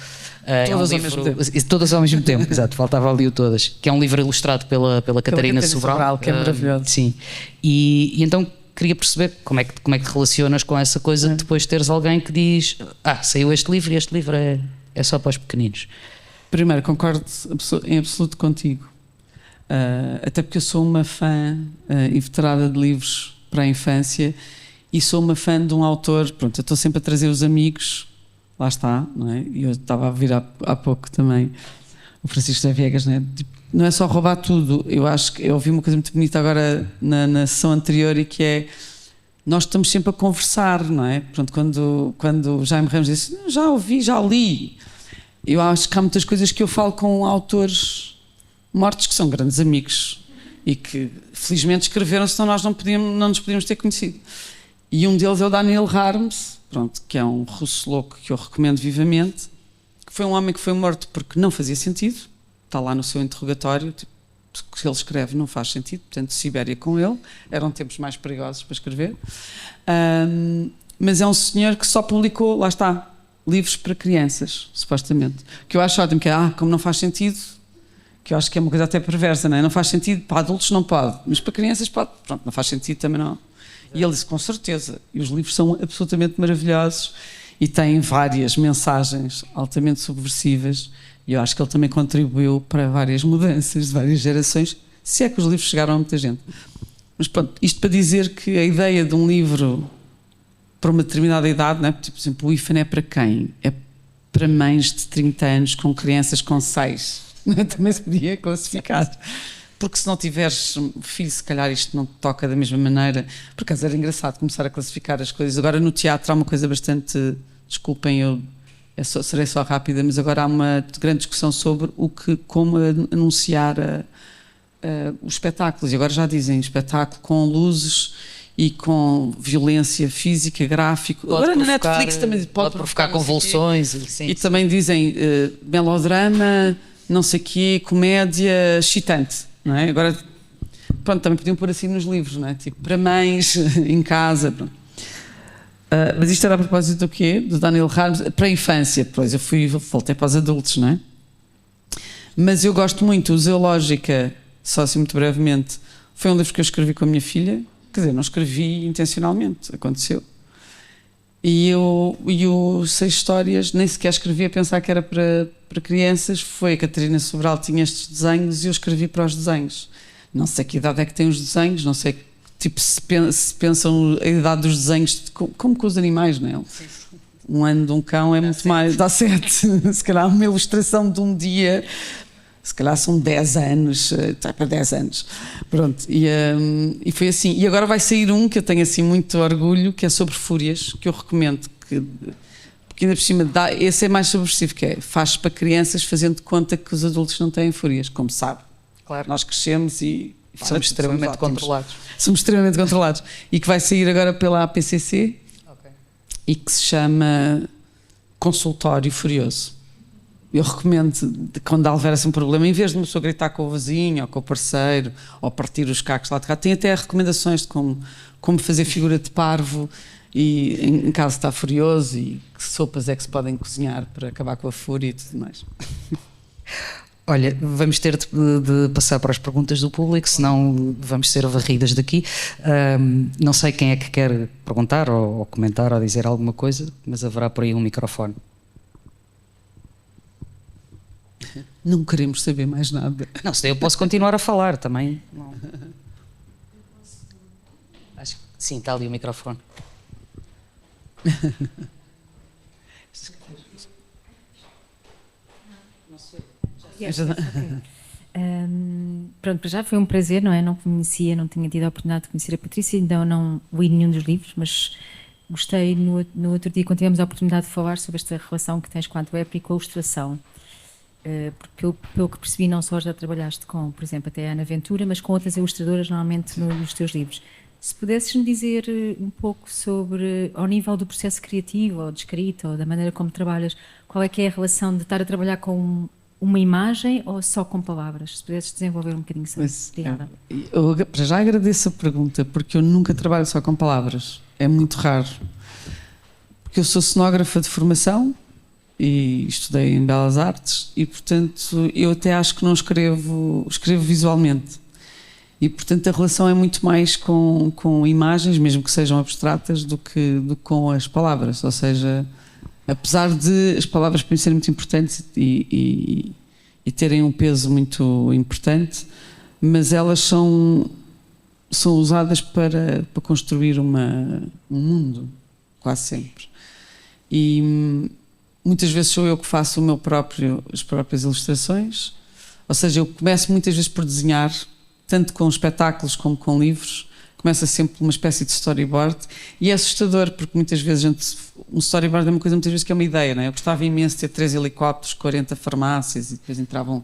Todas ao mesmo tempo. Todas ao mesmo tempo, exato, faltava ali o Todas, que é um livro ilustrado pela Catarina Sobral, que é maravilhoso. Sim, e então queria perceber como é que te relacionas com essa coisa de depois teres alguém que diz saiu este livro e este livro é só para os pequeninos. Primeiro, concordo em absoluto contigo. Até porque eu sou uma fã inveterada de livros para a infância e sou uma fã de um autor. Pronto, eu estou sempre a trazer os amigos, lá está, não é? E eu estava a vir há pouco também o Francisco José Viegas, não é? Tipo, não é só roubar tudo. Eu acho que eu ouvi uma coisa muito bonita agora na sessão anterior, e que é: nós estamos sempre a conversar, não é? Pronto, quando Jaime Ramos disse já ouvi, já li, eu acho que há muitas coisas que eu falo com autores mortos que são grandes amigos e que felizmente escreveram, senão nós não nos podíamos ter conhecido. E um deles é o Daniel Harms, pronto, que é um russo louco que eu recomendo vivamente, que foi um homem que foi morto porque não fazia sentido, está lá no seu interrogatório, tipo, o que ele escreve não faz sentido, portanto Sibéria com ele, eram tempos mais perigosos para escrever, mas é um senhor que só publicou, lá está, livros para crianças, supostamente, que eu acho ótimo, que é, como não faz sentido, que eu acho que é uma coisa até perversa, não é? Não faz sentido, para adultos não pode, mas para crianças pode, pronto, não faz sentido também não. E ele disse, com certeza, e os livros são absolutamente maravilhosos e têm várias mensagens altamente subversivas, e eu acho que ele também contribuiu para várias mudanças de várias gerações, se é que os livros chegaram a muita gente. Mas pronto, isto para dizer que a ideia de um livro para uma determinada idade, não é? Tipo, por exemplo, o IFAN é para quem? É para mães de 30 anos com crianças com 6. Também se podia classificar. Porque se não tiveres filho, se calhar isto não te toca da mesma maneira. Por acaso era engraçado começar a classificar as coisas. Agora no teatro há uma coisa bastante... Desculpem, serei só rápida, mas agora há uma grande discussão sobre como anunciar os espetáculos. E agora já dizem espetáculo com luzes e com violência física, gráfico. Pode agora provocar, na Netflix também pode provocar convulsões. E também dizem melodrama, não sei o quê, comédia excitante. Não é? Agora, pronto, também podiam pôr assim nos livros, não é? Tipo, para mães, em casa. Mas isto era a propósito do quê? Do Daniel Harms, para a infância. Depois voltei para os adultos, não é? Mas eu gosto muito, o Zoológica, só assim muito brevemente, foi um livro que eu escrevi com a minha filha. Quer dizer, não escrevi intencionalmente, aconteceu. E o 6 histórias, nem sequer escrevi a pensar que era para crianças. Foi a Catarina Sobral, tinha estes desenhos e eu escrevi para os desenhos. Não sei que idade é que têm os desenhos, não sei, tipo, se pensam a idade dos desenhos, como com os animais, não é? Sim, sim. Um ano de um cão é muito 7. Mais, dá 7. Se calhar uma ilustração de um dia, se calhar são 10 anos, está para 10 anos. Pronto, e foi assim. E agora vai sair um que eu tenho assim muito orgulho, que é sobre fúrias, que eu recomendo, porque ainda por cima esse é mais subversivo, que é, faz para crianças fazendo de conta que os adultos não têm fúrias, como sabe. Claro. Nós crescemos e somos extremamente controlados. Somos extremamente controlados. E que vai sair agora pela APCC, okay. E que se chama Consultório Furioso. Eu recomendo, quando houver um problema, em vez de uma pessoa gritar com o vizinho ou com o parceiro ou partir os cacos lá de cá, tem até recomendações de como fazer figura de parvo e em caso está furioso, e que sopas é que se podem cozinhar para acabar com a fúria e tudo mais. Olha, vamos ter de passar para as perguntas do público, senão vamos ser varridas daqui. Não sei quem é que quer perguntar ou comentar ou dizer alguma coisa, mas haverá por aí um microfone. Não queremos saber mais nada. Não, se eu posso continuar a falar também. Não. Acho que sim, está ali o microfone. Pronto, para já foi um prazer, não é? Não tinha tido a oportunidade de conhecer a Patrícia, então não li nenhum dos livros, mas gostei no outro dia, quando tivemos a oportunidade de falar sobre esta relação que tens com a Antuérpia e com a ilustração. Porque pelo que percebi, não só já trabalhaste com, por exemplo, até a Ana Ventura, mas com outras ilustradoras normalmente nos teus livros. Se pudesses-me dizer um pouco sobre, ao nível do processo criativo, ou de escrita, ou da maneira como trabalhas, qual é que é a relação de estar a trabalhar com uma imagem ou só com palavras? Se pudesses desenvolver um bocadinho sobre isso. Obrigada. Eu já agradeço a pergunta, porque eu nunca trabalho só com palavras. É muito raro. Porque eu sou cenógrafa de formação e estudei em Belas Artes e, portanto, eu até acho que não escrevo visualmente. E, portanto, a relação é muito mais com imagens, mesmo que sejam abstratas, do que com as palavras. Ou seja, apesar de as palavras para mim serem muito importantes e terem um peso muito importante, mas elas são usadas para construir um mundo, quase sempre. E muitas vezes sou eu que faço as próprias ilustrações, ou seja, eu começo muitas vezes por desenhar, tanto com espetáculos como com livros, começa sempre uma espécie de storyboard, e é assustador, porque muitas vezes um storyboard é uma coisa muitas vezes que é uma ideia, não é? Eu gostava imenso de ter 3 helicópteros, 40 farmácias, e depois entravam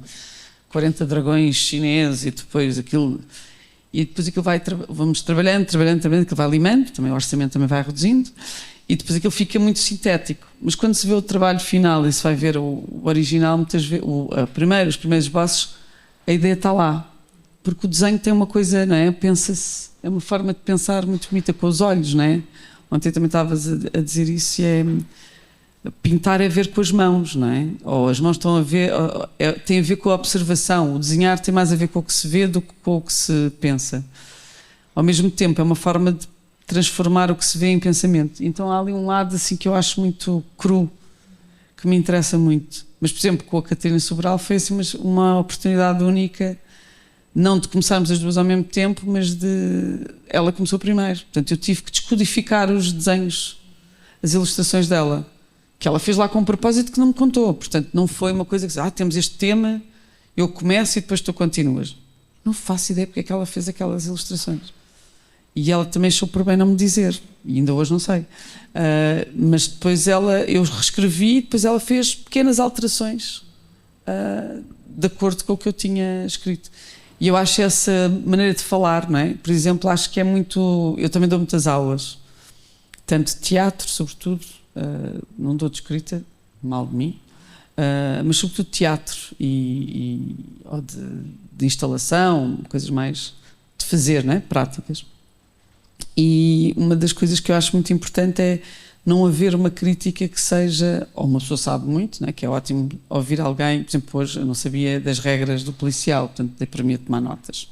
40 dragões chineses, e depois aquilo vamos trabalhando, aquilo vai limando, também o orçamento também vai reduzindo, e depois aquilo fica muito sintético. Mas quando se vê o trabalho final e se vai ver o original, muitas vezes, os primeiros esboços, a ideia está lá. Porque o desenho tem uma coisa, não é? Pensa-se, é uma forma de pensar muito bonita com os olhos, não é? Ontem também estavas a dizer isso, pintar é ver com as mãos, não é? Ou as mãos estão a ver, tem a ver com a observação. O desenhar tem mais a ver com o que se vê do que com o que se pensa. Ao mesmo tempo, é uma forma de transformar o que se vê em pensamento. Então há ali um lado assim que eu acho muito cru, que me interessa muito. Mas, por exemplo, com a Catarina Sobral foi assim uma oportunidade única, não de começarmos as duas ao mesmo tempo, mas ela começou primeiro. Portanto, eu tive que descodificar os desenhos, as ilustrações dela, que ela fez lá com um propósito que não me contou. Portanto, não foi uma coisa que temos este tema, eu começo e depois tu continuas. Não faço ideia porque é que ela fez aquelas ilustrações. E ela também achou por bem não me dizer, e ainda hoje não sei. Mas depois eu reescrevi, depois ela fez pequenas alterações de acordo com o que eu tinha escrito. E eu acho essa maneira de falar, não é? Por exemplo, acho que é muito... Eu também dou muitas aulas, tanto de teatro, sobretudo, não dou de escrita, mal de mim, mas sobretudo de teatro ou de instalação, coisas mais de fazer, não é? Práticas. E uma das coisas que eu acho muito importante é não haver uma crítica que seja, ou uma pessoa sabe muito, né, que é ótimo ouvir alguém, por exemplo, hoje eu não sabia das regras do policial, portanto dei para mim a tomar notas.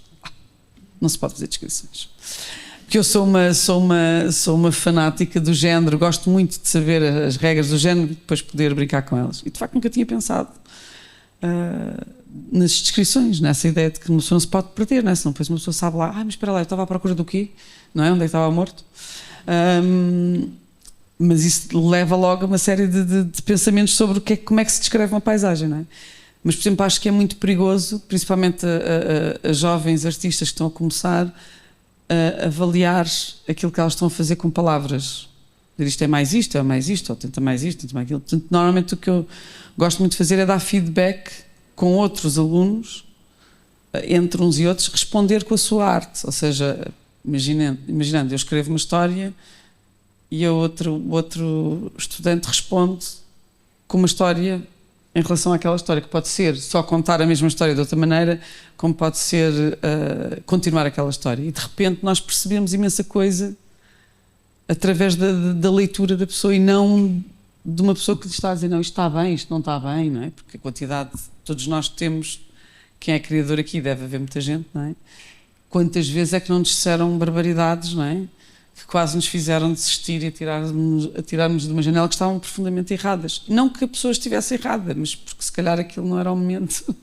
Não se pode fazer descrições. Porque eu sou uma fanática do género, gosto muito de saber as regras do género e depois poder brincar com elas. E de facto nunca tinha pensado nas descrições, nessa ideia de que uma pessoa não se pode perder, né? Senão depois uma pessoa sabe lá, mas espera lá, eu estava à procura do quê? Não é? Onde é que estava morto? Mas isso leva logo a uma série de pensamentos sobre como é que se descreve uma paisagem, não é? Mas, por exemplo, acho que é muito perigoso, principalmente a jovens artistas que estão a começar a avaliar aquilo que elas estão a fazer com palavras. Isto é mais isto, ou tenta mais isto, tenta mais aquilo. Portanto, normalmente o que eu gosto muito de fazer é dar feedback com outros alunos, entre uns e outros, responder com a sua arte. Ou seja, imaginando, eu escrevo uma história e o outro estudante responde com uma história em relação àquela história, que pode ser só contar a mesma história de outra maneira, como pode ser continuar aquela história. E de repente nós percebemos imensa coisa através da leitura da pessoa e não de uma pessoa que lhe está a dizer, não, isto está bem, isto não está bem, não é? Porque a quantidade, todos nós temos, quem é criador aqui deve haver muita gente, não é? Quantas vezes é que não nos disseram barbaridades, não é? Que quase nos fizeram desistir e atirar-nos de uma janela que estavam profundamente erradas. Não que a pessoa estivesse errada, mas porque se calhar aquilo não era o momento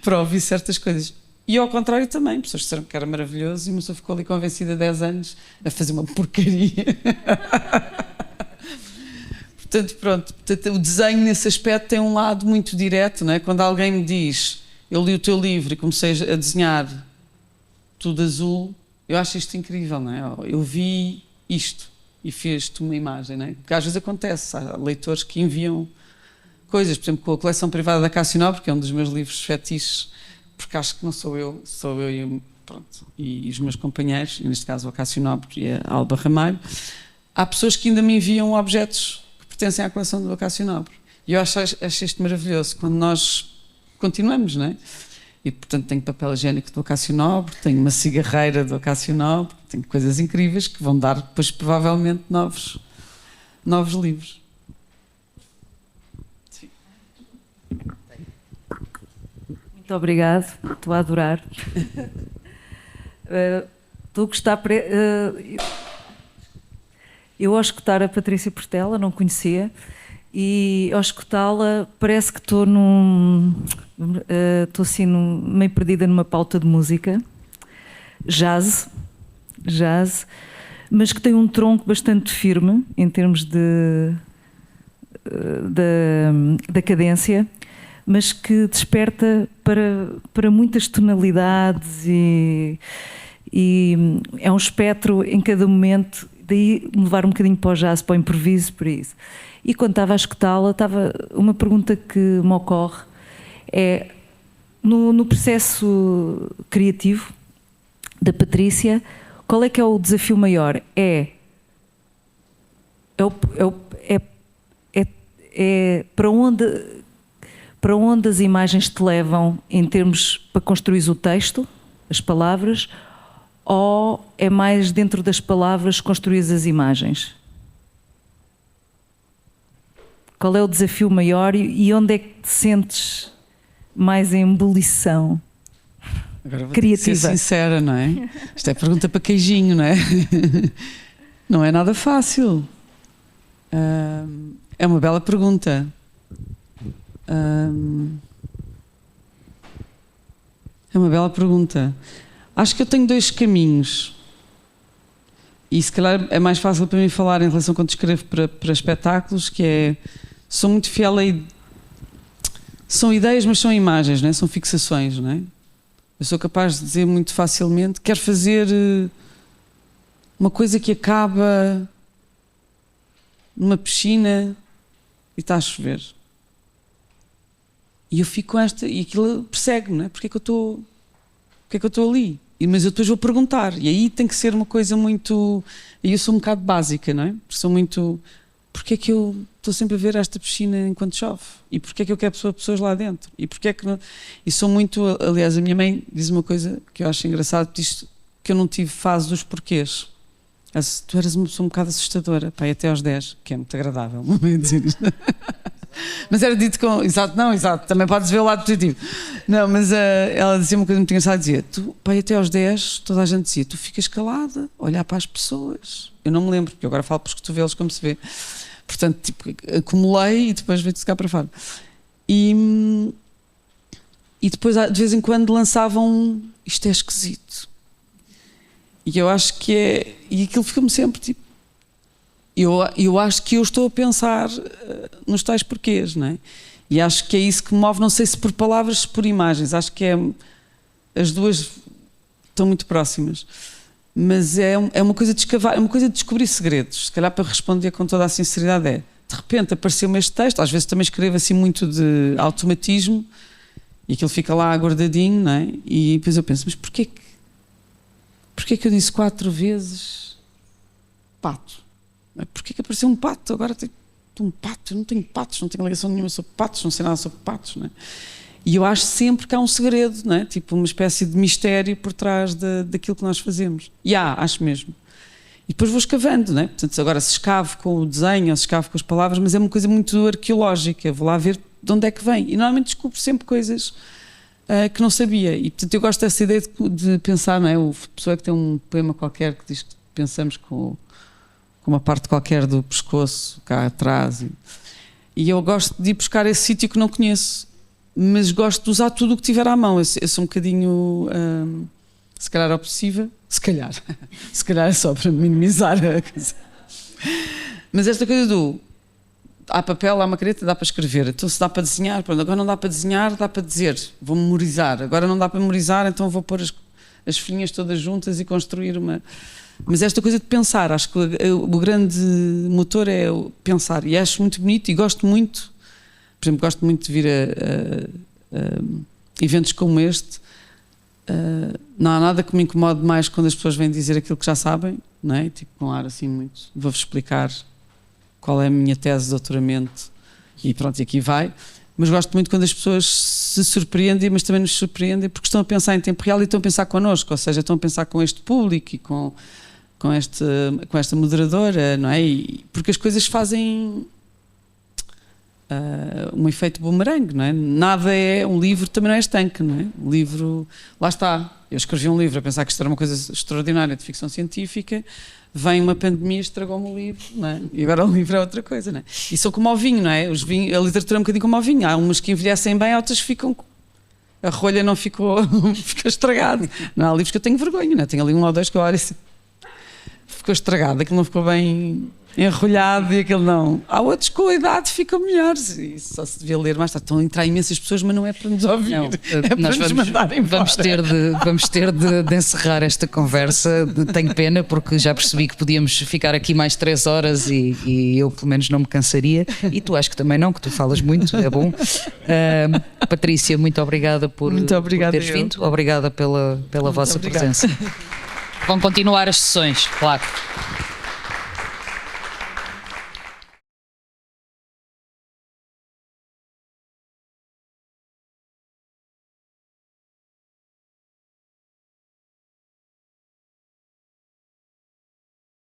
para ouvir certas coisas. E ao contrário também, pessoas disseram que era maravilhoso e uma pessoa ficou ali convencida há 10 anos a fazer uma porcaria. Portanto, pronto, o desenho nesse aspecto tem um lado muito direto, não é? Quando alguém me diz, eu li o teu livro e comecei a desenhar tudo azul, eu acho isto incrível, não é? Eu vi isto e fiz-te uma imagem, não é? Porque às vezes acontece, há leitores que enviam coisas, por exemplo, com a coleção privada da Cássio Nobre, que é um dos meus livros fetiches, porque acho que não sou eu e os meus companheiros, e neste caso a Cássio Nobre e a Alba Ramalho. Há pessoas que ainda me enviam objetos que pertencem à coleção do Cássio Nobre. E eu acho isto maravilhoso, quando nós continuamos, não é? E, portanto, tenho papel higiênico do Cássio Nobre, tenho uma cigarreira do Cássio Nobre, tenho coisas incríveis que vão dar depois, provavelmente, novos livros. Sim. Muito obrigado, estou a adorar. Estou a gostar. Eu, ao escutar a Patrícia Portela, não conhecia, e ao escutá-la, parece que estou estou assim, meio perdida numa pauta de música, jazz, mas que tem um tronco bastante firme em termos da cadência, mas que desperta para muitas tonalidades e é um espectro em cada momento, daí me levar um bocadinho para o jazz, para o improviso, por isso. E quando estava a escutá-la, uma pergunta que me ocorre é, no processo criativo da Patrícia, qual é que é o desafio maior? Para onde as imagens te levam em termos para construir o texto, as palavras, ou é mais dentro das palavras construir as imagens? Qual é o desafio maior e onde é que te sentes mais em ebulição Agora vou criativa? ter que ser sincera, não é? Isto é pergunta para queijinho, não é? Não é nada fácil. É uma bela pergunta. É uma bela pergunta. Acho que eu tenho 2 caminhos. E se calhar é mais fácil para mim falar em relação quando escrevo para espetáculos, que é... Sou muito fiel a... São ideias, mas são imagens, não é? São fixações, não é? Eu sou capaz de dizer muito facilmente, quero fazer uma coisa que acaba numa piscina e está a chover. E eu fico com esta... E aquilo persegue-me, não é? Porque é que eu estou ali? Mas eu depois vou perguntar. E aí tem que ser uma coisa muito... E eu sou um bocado básica, não é? Porque sou muito... Porquê é que eu estou sempre a ver esta piscina enquanto chove? E porquê é que eu quero pessoas lá dentro? E porquê é que não... E sou muito... Aliás, a minha mãe diz uma coisa que eu acho engraçado, diz que eu não tive fase dos porquês. Tu eras uma pessoa um bocado assustadora, pá, até aos 10, que é muito agradável, não é dizer isto. Mas era dito com... Exato, também podes ver o lado positivo. Não, mas ela dizia uma coisa muito engraçada, dizia, tu, pai, até aos 10, toda a gente dizia, tu ficas calada, olhar para as pessoas. Eu não me lembro, porque eu agora falo para os cotovelos, como se vê. Portanto, tipo, acumulei e depois veio-te cá para fora. E depois, de vez em quando, lançavam, isto é esquisito. E eu acho que é... E aquilo fica-me sempre, tipo, eu acho que eu estou a pensar nos tais porquês, não é? E acho que é isso que me move, não sei se por palavras, se por imagens, acho que as duas estão muito próximas, mas é uma coisa de escavar, é uma coisa de descobrir segredos. Se calhar, para responder com toda a sinceridade, de repente apareceu-me este texto, às vezes também escrevo assim muito de automatismo e aquilo fica lá guardadinho, não é? E depois eu penso, mas porquê que eu disse 4 vezes pato? Porquê que apareceu um pato? Agora tem um pato, eu não tenho patos, não tenho ligação nenhuma sobre patos, não sei nada sobre patos, não é? E eu acho sempre que há um segredo, não é? Tipo uma espécie de mistério por trás daquilo que nós fazemos. E acho mesmo. E depois vou escavando, não é? Portanto, agora se escavo com o desenho ou se escavo com as palavras, mas é uma coisa muito arqueológica, vou lá ver de onde é que vem. E normalmente descubro sempre coisas que não sabia. E portanto eu gosto dessa ideia de pensar, não é? A pessoa que tem um poema qualquer que diz que pensamos com uma parte qualquer do pescoço cá atrás e eu gosto de ir buscar esse sítio que não conheço, mas gosto de usar tudo o que tiver à mão. Eu sou um bocadinho se calhar obsessiva, se calhar é só para minimizar a coisa. Mas esta coisa do há papel, há uma caneta, dá para escrever, então se dá para desenhar, pronto, agora não dá para desenhar, dá para dizer, vou memorizar, agora não dá para memorizar, então vou pôr as folhinhas todas juntas e construir uma... Mas esta coisa de pensar, acho que o grande motor é pensar, e acho muito bonito e gosto muito, por exemplo, gosto muito de vir a eventos como este. Não há nada que me incomode mais quando as pessoas vêm dizer aquilo que já sabem, não é? Tipo, com ar assim muito, vou-vos explicar qual é a minha tese de doutoramento e pronto, e aqui vai. Mas gosto muito quando as pessoas se surpreendem, mas também nos surpreendem porque estão a pensar em tempo real e estão a pensar connosco, ou seja, estão a pensar com este público e com esta moderadora, não é? Porque as coisas fazem... um efeito bumerangue, não é? Nada é, um livro também não é estanque, não é? Um livro, lá está, eu escrevi um livro a pensar que isto era uma coisa extraordinária de ficção científica, vem uma pandemia e estragou-me o livro, não é? E agora o livro é outra coisa, não é? E são como ao vinho, não é? A literatura é um bocadinho como ao vinho, há umas que envelhecem bem, outras ficam, a rolha não ficou, ficou estragado, não há livros que eu tenho vergonha, não é? Tenho ali 1 ou 2 que eu olho assim, ficou estragado, aquilo não ficou bem enrolhado e aquilo não. Há outros que com a idade ficam melhores e só se devia ler mais tarde. Estão a entrar imensas pessoas, mas não é para nos ouvir, Não, é para nós nos mandarem vamos ter de encerrar esta conversa. Tenho pena porque já percebi que podíamos ficar aqui mais 3 horas e eu pelo menos não me cansaria, e tu acho que também não, que tu falas muito, é bom. Patrícia, muito obrigada por teres vindo, obrigada pela vossa presença. Vão continuar as sessões, claro.